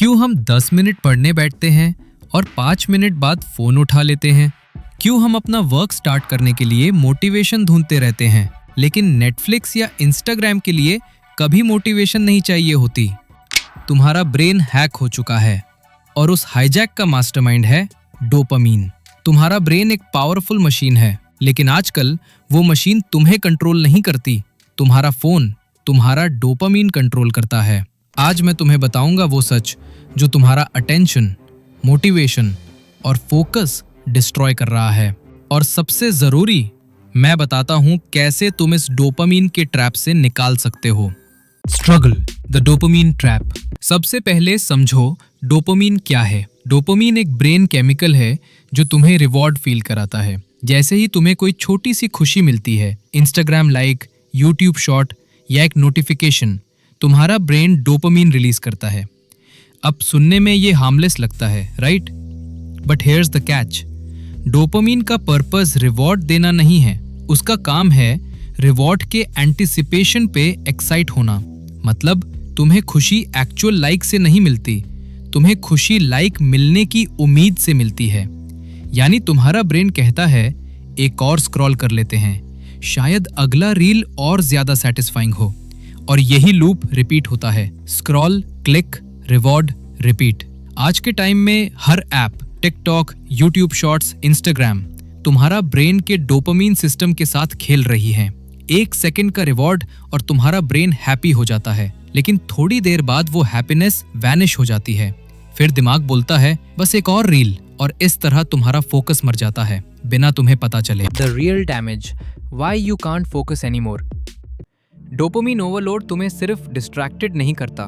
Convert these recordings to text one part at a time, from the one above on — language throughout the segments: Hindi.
क्यों हम 10 मिनट पढ़ने बैठते हैं और 5 मिनट बाद फोन उठा लेते हैं? क्यों हम अपना वर्क स्टार्ट करने के लिए मोटिवेशन ढूंढते रहते हैं, लेकिन नेटफ्लिक्स या इंस्टाग्राम के लिए कभी मोटिवेशन नहीं चाहिए होती? तुम्हारा ब्रेन हैक हो चुका है और उस हाईजैक का मास्टरमाइंड है डोपामीन। तुम्हारा ब्रेन एक पावरफुल मशीन है, लेकिन आजकल वो मशीन तुम्हें कंट्रोल नहीं करती, तुम्हारा फोन तुम्हारा डोपामीन कंट्रोल करता है। आज मैं तुम्हें बताऊंगा वो सच जो तुम्हारा अटेंशन, मोटिवेशन और फोकस डिस्ट्रॉय कर रहा है। और सबसे जरूरी, मैं बताता हूं कैसे तुम इस डोपामीन के ट्रैप से निकाल सकते हो। Struggle the dopamine trap. सबसे पहले समझो डोपामीन क्या है। डोपामीन एक ब्रेन केमिकल है जो तुम्हें रिवॉर्ड फील कराता है। जैसे ही तुम्हें कोई छोटी सी खुशी मिलती है, इंस्टाग्राम लाइक, यूट्यूब शॉर्ट या एक नोटिफिकेशन, तुम्हारा ब्रेन डोपामीन रिलीज करता है। अब सुनने में ये हार्मलेस लगता है, right? But here's the catch. Dopamine का पर्पस रिवॉर्ड देना नहीं है, उसका काम है रिवॉर्ड के एंटिसिपेशन पे एक्साइट होना। मतलब तुम्हें खुशी एक्चुअल लाइक से नहीं मिलती, तुम्हें खुशी लाइक मिलने की उम्मीद से मिलती है। यानी तुम्हारा ब्रेन कहता है एक और स्क्रॉल कर लेते हैं, शायद अगला रील और ज्यादा सेटिस्फाइंग हो। और यही लूप रिपीट होता है, स्क्रॉल, क्लिक, रिवॉर्ड, रिपीट। आज के टाइम में हर app, TikTok, YouTube shorts, Instagram तुम्हारा ब्रेन के डोपामीन सिस्टम के साथ खेल रही है। 1 सेकंड का रिवॉर्ड और तुम्हारा ब्रेन हैप्पी हो जाता है, लेकिन थोड़ी देर बाद वो हैप्पीनेस वैनिश हो जाती है। फिर दिमाग बोलता है बस एक और रील, और इस तरह तुम्हारा फोकस मर जाता है बिना तुम्हें पता चले। The real damage. Why you can't focus anymore. Dopamine overload तुम्हें सिर्फ डिस्ट्रैक्टेड नहीं करता,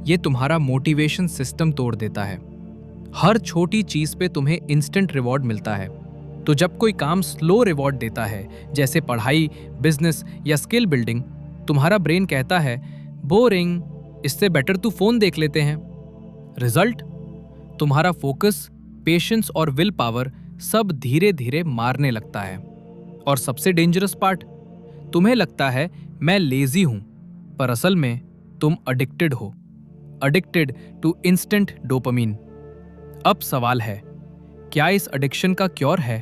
ये तुम्हारा मोटिवेशन सिस्टम तोड़ देता है। हर छोटी चीज पे तुम्हें इंस्टेंट रिवॉर्ड मिलता है, तो जब कोई काम स्लो रिवॉर्ड देता है, जैसे पढ़ाई, बिजनेस या स्किल बिल्डिंग, तुम्हारा ब्रेन कहता है बोरिंग, इससे बेटर तू फोन देख लेते हैं। रिजल्ट, तुम्हारा फोकस, पेशेंस और विल पावर सब धीरे धीरे मारने लगता है। और सबसे डेंजरस पार्ट, तुम्हें लगता है मैं लेजी हूं, पर असल में तुम एडिक्टेड हो, एडिक्टेड टू इंस्टेंट डोपामीन। अब सवाल है, क्या इस एडिक्शन का क्योर है?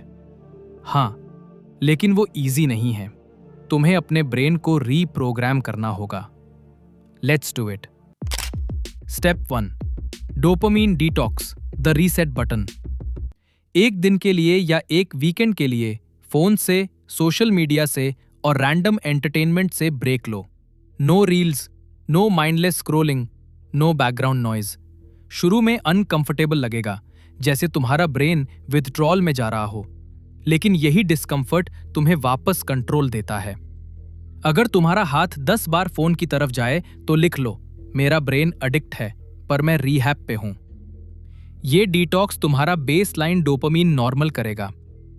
हाँ, लेकिन वो इजी नहीं है। तुम्हें अपने ब्रेन को रीप्रोग्राम करना होगा। Let's do it. Step 1, dopamine detox, the reset button. एक दिन के लिए या एक वीकेंड के लिए फोन से, सोशल मीडिया से और रैंडम एंटरटेनमेंट से ब्रेक लो। No reels, no mindless scrolling, no background noise. शुरू में अनकंफर्टेबल लगेगा, जैसे तुम्हारा ब्रेन विथड्रॉल में जा रहा हो, लेकिन यही डिस्कंफर्ट तुम्हें वापस कंट्रोल देता है। अगर तुम्हारा हाथ 10 बार फोन की तरफ जाए तो लिख लो, मेरा ब्रेन एडिक्ट है पर मैं रीहैब पे हूं। ये डिटॉक्स तुम्हारा बेसलाइन डोपामीन नॉर्मल करेगा,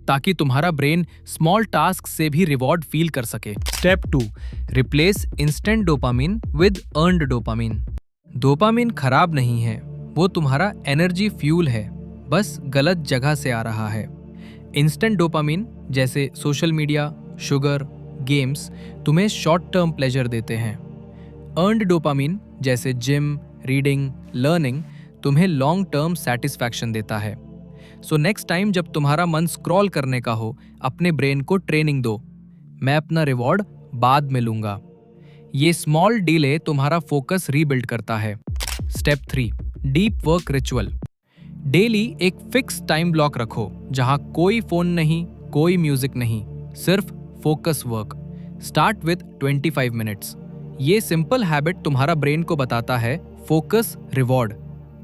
ताकि तुम्हारा ब्रेन स्मॉल टास्क से भी रिवॉर्ड फील कर सके। Step 2, replace instant dopamine with earned dopamine. Dopamine खराब नहीं है, वो तुम्हारा एनर्जी फ्यूल है, बस गलत जगह से आ रहा है। इंस्टेंट डोपामीन जैसे सोशल मीडिया, शुगर, गेम्स तुम्हें शॉर्ट टर्म प्लेजर देते हैं। अर्न्ड डोपामीन जैसे जिम, रीडिंग, लर्निंग तुम्हें लॉन्ग टर्म सेटिस्फैक्शन देता है। सो नेक्स्ट टाइम जब तुम्हारा मन स्क्रॉल करने का हो, अपने ब्रेन को ट्रेनिंग दो, मैं अपना रिवॉर्ड बाद में लूंगा। ये स्मॉल डिले तुम्हारा फोकस रीबिल्ड करता है। Step 3, deep work ritual. Daily एक फिक्स टाइम ब्लॉक रखो, जहां कोई फोन नहीं, कोई म्यूजिक नहीं, सिर्फ focus work. Start with 25 minutes. ये सिंपल हैबिट तुम्हारा ब्रेन को बताता है फोकस, रिवॉर्ड।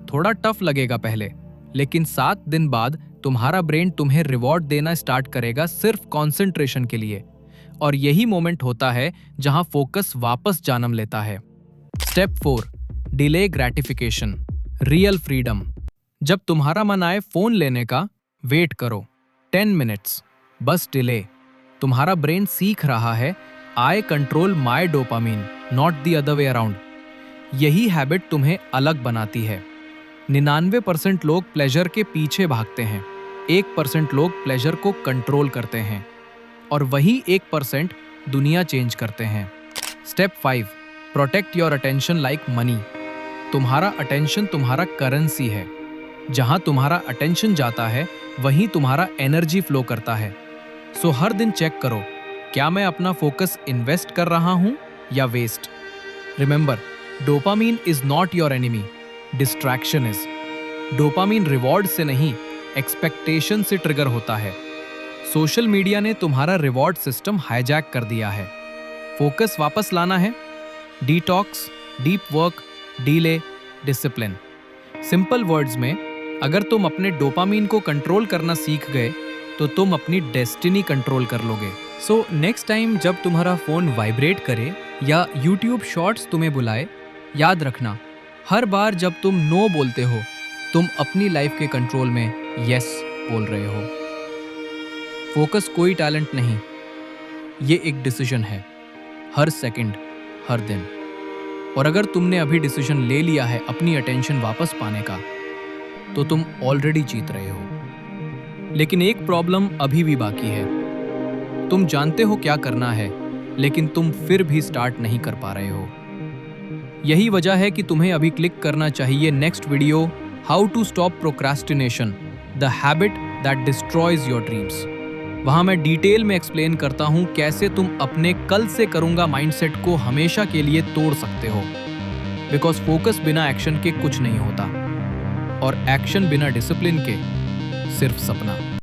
थोड़ा टफ लगेगा पहले, लेकिन 7 दिन बाद तुम्हारा ब्रेन तुम्हें रिवॉर्ड देना स्टार्ट करेगा सिर्फ कंसंट्रेशन के लिए। और यही मोमेंट होता है जहां फोकस वापस जन्म लेता है। Step 4, delay gratification, real freedom. जब तुम्हारा मन आए फोन लेने का, वेट करो 10 मिनट्स, बस डिले। तुम्हारा ब्रेन सीख रहा है आई control my dopamine, not the other way around. यही हैबिट तुम्हें अलग बनाती है। 99% लोग प्लेजर के पीछे भागते हैं, 1% लोग प्लेजर को कंट्रोल करते हैं, और वही 1% दुनिया चेंज करते हैं। Step 5, protect your attention like money. तुम्हारा अटेंशन तुम्हारा करेंसी है। जहां तुम्हारा अटेंशन जाता है वहीं तुम्हारा एनर्जी फ्लो करता है। सो हर दिन चेक करो, क्या मैं अपना फोकस इन्वेस्ट कर रहा हूं या waste. Remember, dopamine is not your enemy, distraction is. Dopamine reward से नहीं, एक्सपेक्टेशन से ट्रिगर होता है। सोशल मीडिया ने तुम्हारा रिवॉर्ड सिस्टम हाईजैक कर दिया है। फोकस वापस लाना है, detox, deep work, delay, discipline. Simple words में, अगर तुम अपने डोपामीन को कंट्रोल करना सीख गए तो तुम अपनी डेस्टिनी कंट्रोल कर लोगे। सो नेक्स्ट टाइम जब तुम्हारा फोन वाइब्रेट करे या यूट्यूब शॉर्ट्स तुम्हें बुलाए, याद रखना, हर बार जब तुम नो बोलते हो तुम अपनी लाइफ के कंट्रोल में यस बोल रहे हो। फोकस कोई टैलेंट नहीं, ये एक डिसीजन है, हर सेकंड, हर दिन। और अगर तुमने अभी डिसीजन ले लिया है अपनी अटेंशन वापस पाने का, तो तुम ऑलरेडी जीत रहे हो। लेकिन एक प्रॉब्लम अभी भी बाकी है। तुम जानते हो क्या करना है, लेकिन तुम फिर भी स्टार्ट नहीं कर पा रहे हो। यही वजह है कि तुम्हें अभी क्लिक करना चाहिए next video, how to stop procrastination, the habit that destroys your dreams. वहां मैं डिटेल में एक्सप्लेन करता हूं कैसे तुम अपने कल से करूंगा माइंडसेट को हमेशा के लिए तोड़ सकते हो। बिकॉज फोकस बिना एक्शन के कुछ नहीं होता, और एक्शन बिना डिसिप्लिन के सिर्फ सपना।